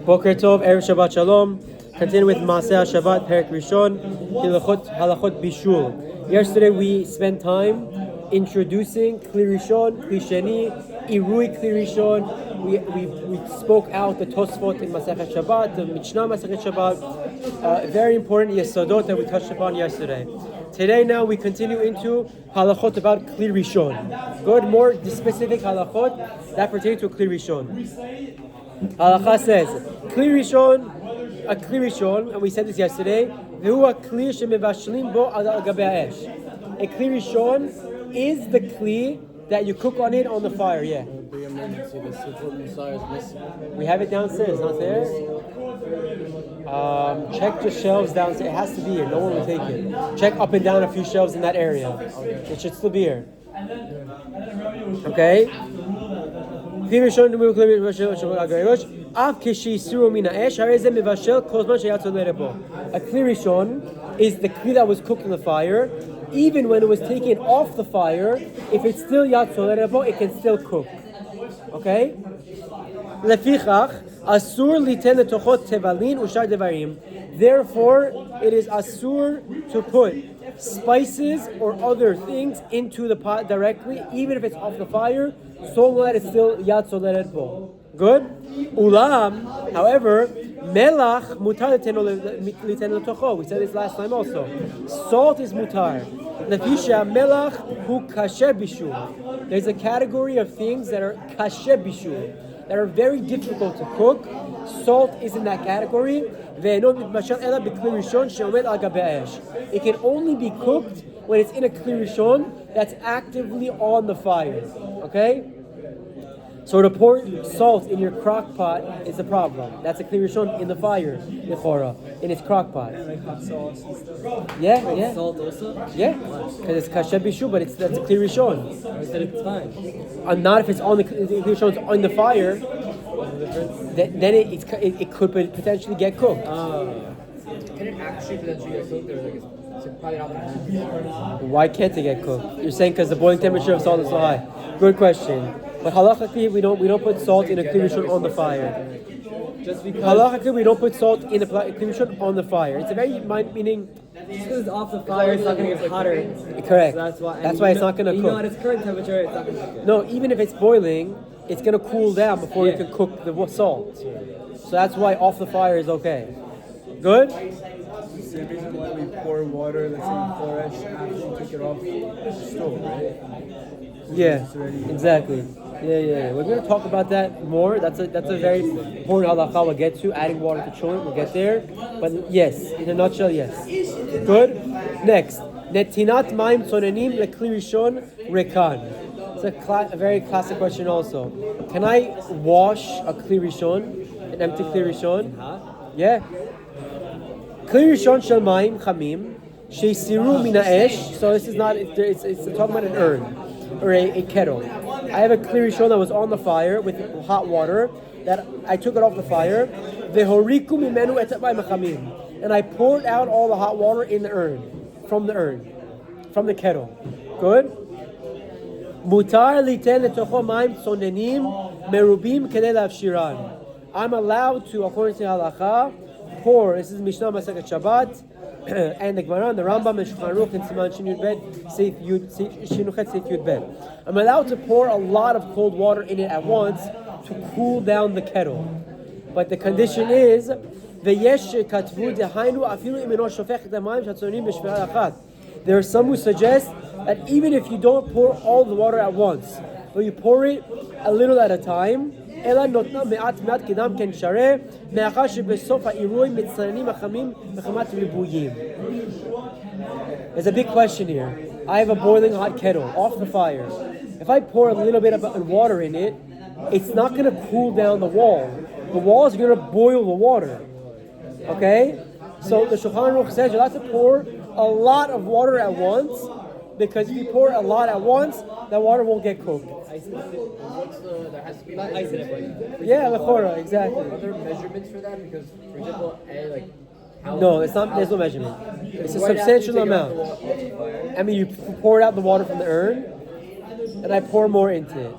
Boker Tov, Erev Shabbat Shalom. Continue with Maseh Shabbat, Perek Rishon, Halachot Bishul. Yesterday we spent time introducing Keli Rishon, Keli Sheni, Irui Keli Rishon. We spoke out the Tosfot in Masechet Shabbat, the Mishnah Masechet Shabbat. Very important Yesodot that we touched upon yesterday. Today now we continue into halachot about Keli Rishon. Good, more specific halachot that pertain to Keli Rishon. Halacha says, Keli Rishon, a Keli Rishon, and we said this yesterday, V'hu ha'kli shemevashlim bo al gabe ha'esh. A Keli Rishon is the Kli that you cook on it on the fire, yeah. We have it downstairs, not there? Check the shelves downstairs. It has to be here. No one will take it. Check up and down a few shelves in that area. It should still be here. Okay? A Keli Rishon is the Kli that was cooked in the fire. Even when it was taken off the fire, if it's still yat solerebo, it can still cook. Okay? Lefichach, asur liten letochot tevalin ushar devarim. Therefore, it is asur to put spices or other things into the pot directly, even if it's off the fire, so long that it's still yat solerebo. Good? Ulam, however, melach mutar liten letocho. We said this last time also. Salt is mutar. Lefisha melach hu kasher bishul. There's a category of things that are kasher bishul, that are very difficult to cook. Salt is in that category. It can only be cooked when it's in a Keli Rishon that's actively on the fire. Okay? So to pour salt in your crock pot is a problem. That's a Keli Rishon in the fire, in its crock pot. Like hot sauce and stuff. Yeah. Salt also? Yeah, because it's kasher bishul, but that's a Keli Rishon. I said it's fine. Not if it's on the Keli Rishon's on the fire. Then it could potentially get cooked. Can it actually potentially get cooked, or like it's probably not gonna? Why can't it get cooked? You're saying because the boiling temperature of salt is so high. Good question. But halachically, we don't put salt in a Keli Rishon on the fire. Just because Halachically, we don't put salt in a Keli Rishon on the fire. It's a very meaning. just because it's off the fire, it's not gonna get hotter. Correct. So that's why it's not gonna cook. You know, at its current temperature, it's not gonna cook. No, even if it's boiling, it's gonna cool down before you can cook the salt. So that's why off the fire is okay. Good? The same reason why we pour water, let's say foresh, after you take it off the stove, right? Yeah, exactly. Yeah. We're going to talk about that more. That's a very important halakha we'll get to. Adding water to children, we'll get there. But yes, in a nutshell, yes. Good? Next. Netinat maim tzonenim lekli rishon rekan. It's a very classic question also. Can I wash a Keli Rishon, an empty Keli Rishon? Yeah. Keli Rishon shel maim chamim sheisiru min ha'esh. So this is not. It's talking about an urn or a kettle. I have a Keli Rishon that was on the fire with hot water. That I took it off the fire. Vehoriku mimenu et ha'mayim chamim, and I poured out all the hot water in the urn, from the kettle. Good. Mutar liten letocho maim tzonenim merubim kedei lavshiran. I'm allowed to, according to halacha, pour. This is Mishnah Masechet Shabbat, and the Gemara and the Rambam and Shulchan Aruch and Siman Shin Yud Bet, Shinuchet Seif Yud Bet. I'm allowed to pour a lot of cold water in it at once to cool down the kettle, but the condition is veyesh katvu dehainu afilu imeno shofech et hamayim shatzonim b'shvira achat. There are some who suggest that even if you don't pour all the water at once, but you pour it a little at a time, there's a big question here. I have a boiling hot kettle off the fire. If I pour a little bit of water in it, it's not going to cool down the wall. The wall is going to boil the water. Okay? So the Shulchan Aruch says you're allowed to pour a lot of water at once, because if you pour a lot at once, that water won't get cooked. There has to be not ice in it, but Yeah, lechora, exactly. Are there measurements for that? Because, for example, how? No, it's not. There's no measurement. It's a substantial amount. I mean, you pour out the water from the urn, and I pour more into it.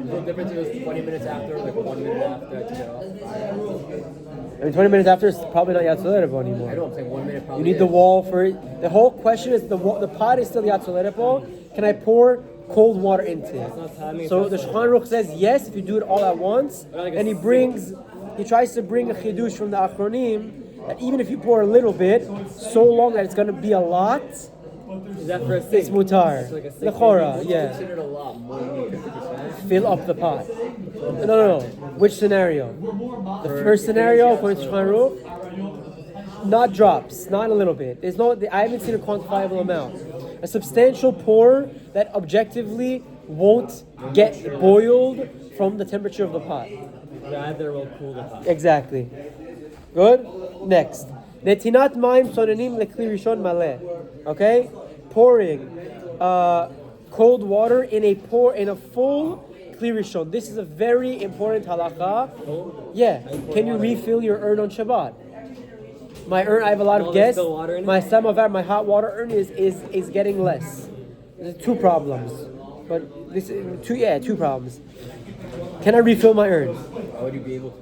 The difference is 20 minutes after, like 1 minute after I took it off. I mean, 20 minutes after, it's probably not Yatzolerepo anymore. I know, I'm saying 1 minute probably. You need the wall for it. The whole question is the pot is still Yatzolerepo. Can I pour cold water into it? So the Shulchan Aruch says yes if you do it all at once. And he tries to bring a chidush from the Achronim that even if you pour a little bit, so long that it's going to be a lot, Is that for a sink? it's mutar. So like a sink, The chora, maybe yeah. considered a lot more than 50%. Fill up the pot. No. Which scenario? The first scenario, according to Shulchan Aruch, not drops, not a little bit. I haven't seen a quantifiable amount. A substantial pour that objectively won't get boiled from the temperature of the pot. Rather will cool the pot. Exactly. Good? Next. Netinat mayim sonenim lekli rishon maleh. Okay? Pouring cold water in a full kli rishon. This is a very important halakha. Yeah. Can you refill your urn on Shabbat? My urn, I have a lot of guests. My samovar, my hot water urn is getting less. There's two problems. But two problems. Can I refill my urn? How would you be able to?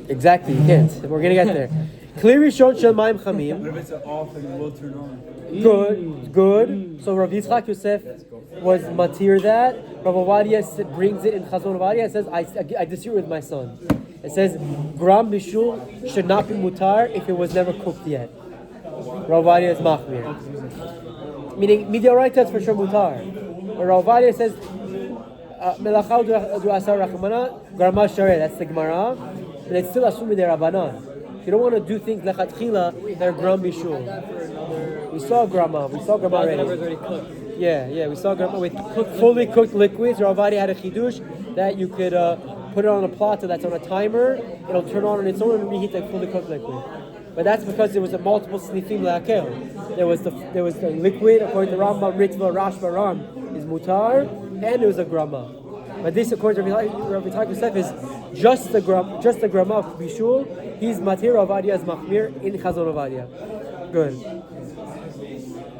Exactly, you can't. We're gonna get there. Keli Rishon shel mayim chamim. What if it's off and it will turn on? Good. So Rav Yosef was matir that. Rav Ovadia brings it in Chazon Ovadia and says, I disagree with my son. It says, Gram Bishul should not be mutar if it was never cooked yet. Rav Ovadia is machmir. Meaning, midioraita is for sure mutar. But Rav Ovadia says, Melachot of Shabbat, Grama Shareh, that's the Gemara. But it's still assuming they're Rabbanan. You don't want to do things lechatchila that are gram bishul. We saw grama already. Yeah, we saw grama with fully cooked liquids. Rav Ovadia had a chidush that you could put it on a plata that's on a timer. It'll turn on its own and reheat like fully cooked liquid. But that's because there was a multiple snifim le'akel. There was the liquid according to Rambam, Ritva, Rashba, Ram is mutar, and there was a grama. But this, according to Rav Ovadia Yosef, is just the grama of Bishul. He's matir Rav Ovadia is machmir in Chazon Ovadia. Good.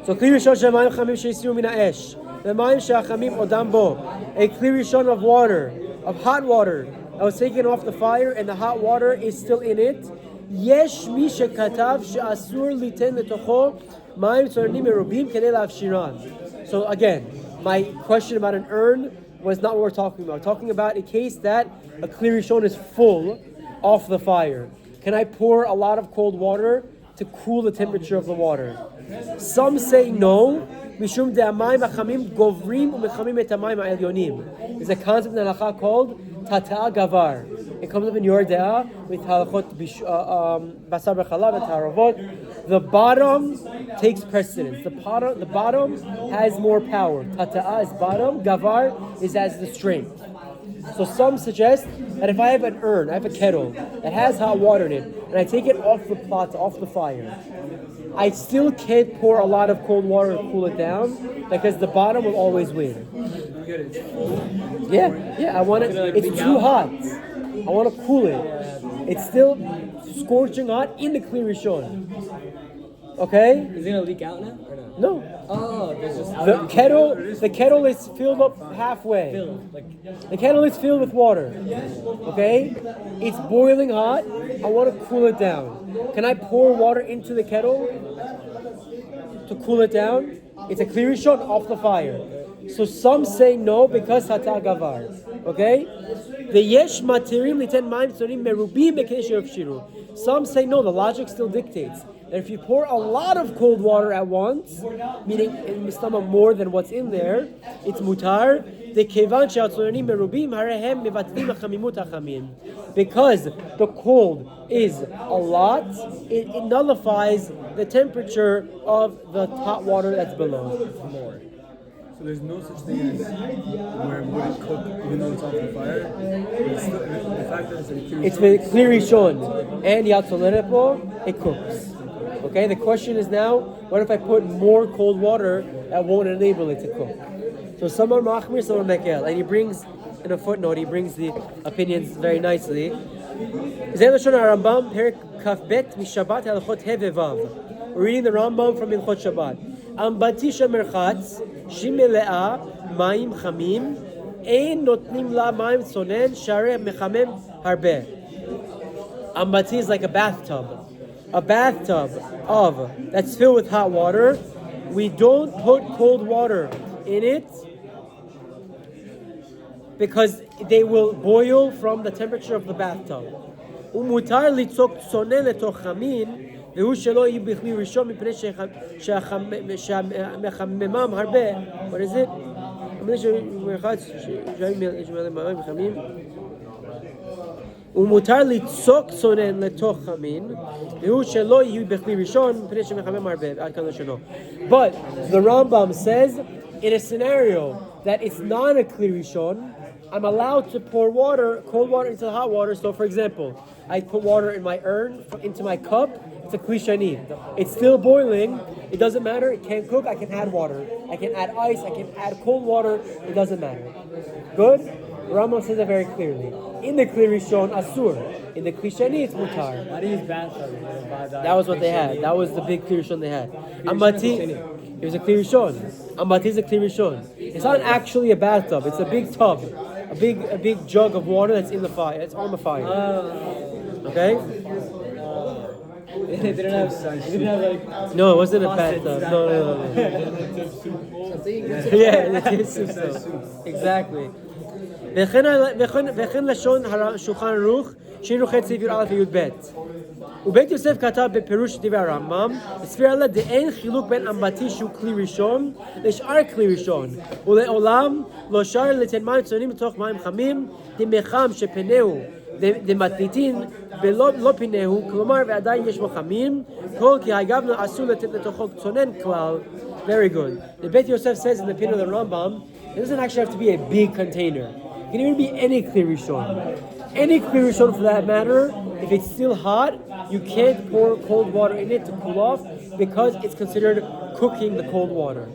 So Keli Rishon shel mayim chamim sheisiru min ha'esh. The mayim she'achamim odam bo. A Keli Rishon of water, of hot water, that was taken off the fire and the hot water is still in it. Yesh mi shekatav she'asur liten letocho mayim tzornim merubim kedei la'afshiran. So again, my question about an urn was not what we're talking about. We're talking about a case that a Keli Rishon is full off the fire. Can I pour a lot of cold water to cool the temperature of the water? Some say no. Mishum de'amayim achamim govrim u'mechamim et hamayim ha'elyonim. There's a concept in halakha called tata'a gavar. It comes up in your de'ah with halachot basar b'chalav and taravot. The bottom takes precedence. The bottom has more power. Tata'a is bottom. Gavar has the strength. So some suggest that if I have an urn, I have a kettle that has hot water in it, and I take it off the pot, off the fire, I still can't pour a lot of cold water to cool it down because the bottom will always win. Yeah, I want it. It's too hot. I want to cool it. It's still scorching hot in the Keli Rishon. Okay? Is it gonna leak out now or no? No. Oh, there's just The kettle is filled up halfway. The kettle is filled with water. Okay? It's boiling hot. I want to cool it down. Can I pour water into the kettle to cool it down? It's a Keli Rishon off the fire. So some say no because hata gavar. Okay? The yesh matirim liten mayim tzorim merubim bekesh yofshiru. Some say no, the logic still dictates that if you pour a lot of cold water at once, meaning in mistama more than what's in there, it's mutar. The kevan she'atzorim merubim harehem mevatlim achamimut achamim. Because the cold is a lot, it nullifies the temperature of the hot water that's below. More. So there's no such thing as where it wouldn't cook even though it's off the fire. It's still, the fact that it's with Keli Rishon and Yatzolerepo, it cooks. Okay, the question is now, what if I put more cold water that won't enable it to cook? So some are machmir, some are mekel. And he brings, in a footnote, he brings the opinions very nicely. We're reading the Rambam from Melechet Shabbat. Ambatisha merchatz shimelea mayim chamim ein notnim la mayim sonen shareh mechamem harbe. Ambati is like a bathtub. A bathtub that's filled with hot water. We don't put cold water in it because they will boil from the temperature of the bathtub. ומותר ליצוק צונן לתוך חמין, והוא שלא יהיו בכלי ראשון מפני שהמחממם הרבה. What is it? ומותר ליצוק צונן לתוך חמין, והוא שלא יהיו בכלי ראשון מפני שמחמם הרבה. עד כאן לשונו. But the Rambam says, in a scenario that it's not a Keli Rishon, I'm allowed to pour water, cold water into hot water. So for example, I put water in my urn, into my cup, it's a Keli Shani. It's still boiling, it doesn't matter, it can't cook, I can add water. I can add ice, I can add cold water, it doesn't matter. Good? Rambam says it very clearly. In the Keli Rishon, Asur. In the Keli Shani, it's Mutar. How do you use bathtub? That was what they had. That was the big Keli Rishon they had. Ambati, it was a Keli Rishon. Ambati is a Keli Rishon. It's not actually a bathtub, it's a big tub. A big jug of water that's in the fire. It's on the fire. Okay? They didn't have like... No, it wasn't a bathtub. No. Yeah, it is soup. Exactly. וכן לשון שולחן ערוך, שינו ח' סעיף י"א וי"ב. ובית יוסף כתב בפירוש דברי הרמב"ם, בספיר אללה דאין חילוק בין אמבטי שהוא כלי ראשון לשאר כלי ראשון, ולעולם לא שר ליתן מים צוננים לתוך מים חמים, דמחם שפינהו דמתניתין ולא פינהו, כלומר ועדיין יש בו חמים, כל כי הגבנו אסור לתת לתוכו צונן כלל. Very good. The Beit Yosef says in the opinion of the Rambam, it doesn't actually have to be a big container. It can even be any Keli Rishon. Any Keli Rishon for that matter, if it's still hot, you can't pour cold water in it to cool off because it's considered cooking the cold water.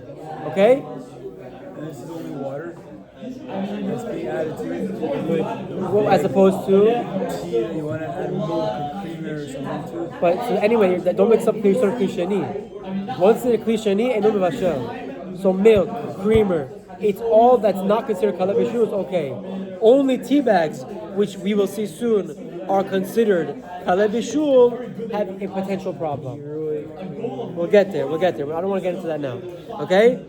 Okay? And this is only water that's being added to it. Well, as opposed to? You want to add milk and creamer or something to it? But so anyway, don't mix up Keli Rishon and Keli Shani. Once in a Keli Shani, and no mevashel. So milk, creamer, it's all that's not considered Keli Bishul is okay. Only tea bags, which we will see soon, are considered Keli Bishul, have a potential problem. We'll get there. I don't want to get into that now. Okay?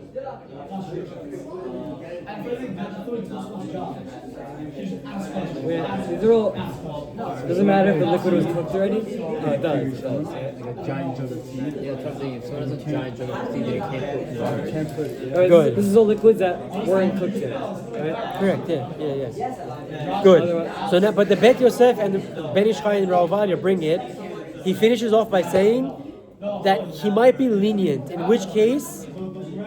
Wait, these are all... Doesn't matter if the liquid was cooked already? No, it does. Like a giant jug of tea. Yeah, that's what I'm saying. If someone has a giant jug of tea, they can't cook water. Can't put Good. This is all liquids that weren't cooked yet, right? Correct, yeah. Good. So now, but the Bet Yosef and the Ben Ish Chai and Rav Ovadia bring it. He finishes off by saying that he might be lenient, in which case,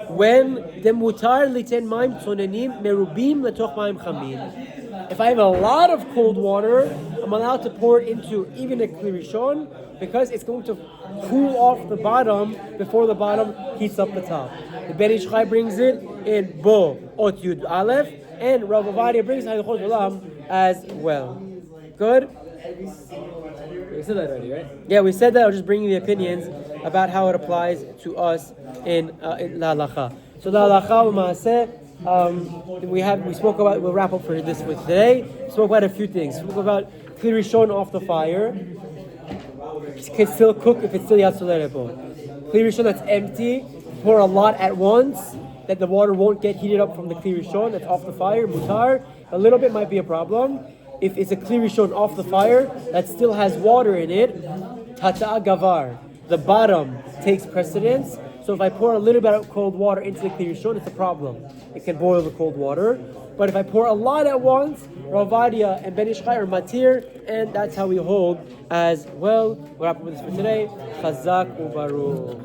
when the mutar liten maim tzonenim merubim letoch maim chamin. If I have a lot of cold water, I'm allowed to pour it into even a Keli Rishon because it's going to cool off the bottom before the bottom heats up the top. The Ben Ish Chai brings it in Bo Ot Yud Aleph, and Rav Ovadia brings it as well. Good? We said that already, right? Yeah, we said that. I was just bringing the opinions about how it applies to us in La Halacha. So La Halacha U'Maaseh, we spoke about. We'll wrap up for this with today. We spoke about a few things. We spoke about Keli Rishon off the fire. It can still cook if it's still Yatzulerebo. Keli Rishon that's empty, pour a lot at once, that the water won't get heated up from the Keli Rishon that's off the fire. Mutar, a little bit might be a problem. If it's a Keli Rishon off the fire that still has water in it, Tata'a Gavar, the bottom takes precedence. So if I pour a little bit of cold water into the Keli Rishon, it's a problem. It can boil the cold water. But if I pour a lot at once, Rav Ovadia and Ben Ish Chai are matir, and that's how we hold as well. We'll wrap up with this for today. Chazak u'baruch.